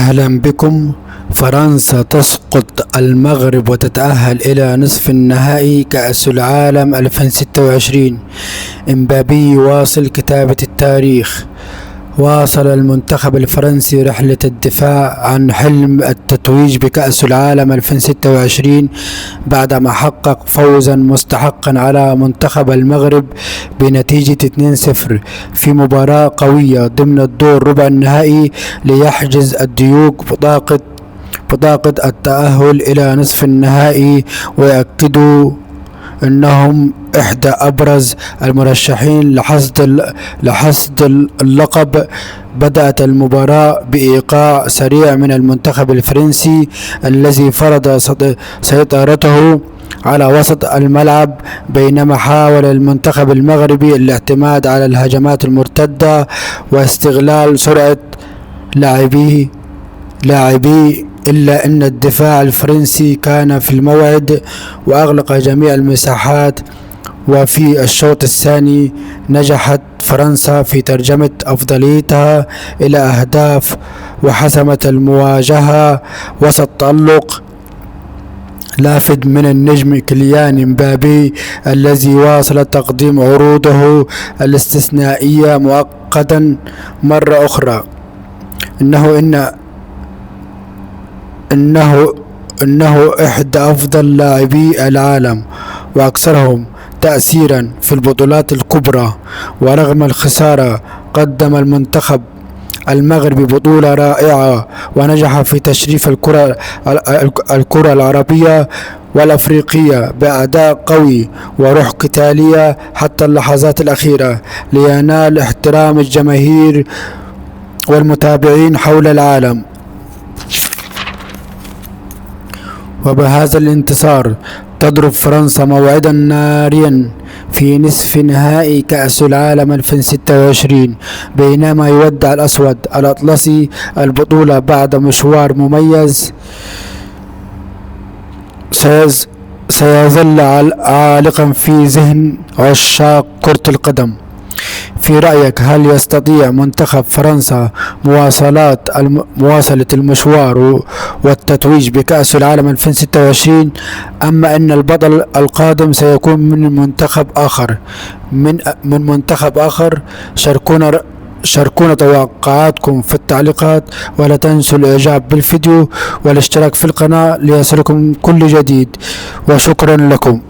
أهلا بكم. فرنسا تسقط المغرب وتتأهل إلى نصف النهائي كأس العالم 2026. إمبابي يواصل كتابة التاريخ. واصل المنتخب الفرنسي رحلة الدفاع عن حلم التتويج بكأس العالم 2026 بعدما حقق فوزا مستحقا على منتخب المغرب بنتيجة 2-0 في مباراة قوية ضمن الدور ربع النهائي ليحجز الديوك بطاقة التأهل إلى نصف النهائي، ويؤكدوا أنهم إحدى أبرز المرشحين لحصد اللقب. بدأت المباراة بإيقاع سريع من المنتخب الفرنسي الذي فرض سيطرته على وسط الملعب، بينما حاول المنتخب المغربي الاعتماد على الهجمات المرتدة واستغلال سرعة لاعبيه إلا أن الدفاع الفرنسي كان في الموعد وأغلق جميع المساحات. وفي الشوط الثاني نجحت فرنسا في ترجمة أفضليتها إلى أهداف وحسمت المواجهة وسط تألق لافت من النجم كيليان إمبابي الذي واصل تقديم عروضه الاستثنائية مؤقتا مرة أخرى. إنه إحدى أفضل لاعبي العالم وأكثرهم تأثيرا في البطولات الكبرى، ورغم الخسارة قدم المنتخب المغربي بطولة رائعة ونجح في تشريف الكرة العربية والأفريقية بأداء قوي وروح قتالية حتى اللحظات الأخيرة لينال احترام الجماهير والمتابعين حول العالم. وبهذا الانتصار تضرب فرنسا موعدا ناريا في نصف نهائي كأس العالم 2026، بينما يودع الأسود الأطلسي البطولة بعد مشوار مميز سيظل عالقا في ذهن عشاق كرة القدم. في رأيك، هل يستطيع منتخب فرنسا مواصلة المشوار والتتويج بكأس العالم 2026 أما أن البطل القادم سيكون من منتخب آخر؟ شاركونا توقعاتكم في التعليقات، ولا تنسوا الإعجاب بالفيديو والاشتراك في القناة ليصلكم كل جديد، وشكرا لكم.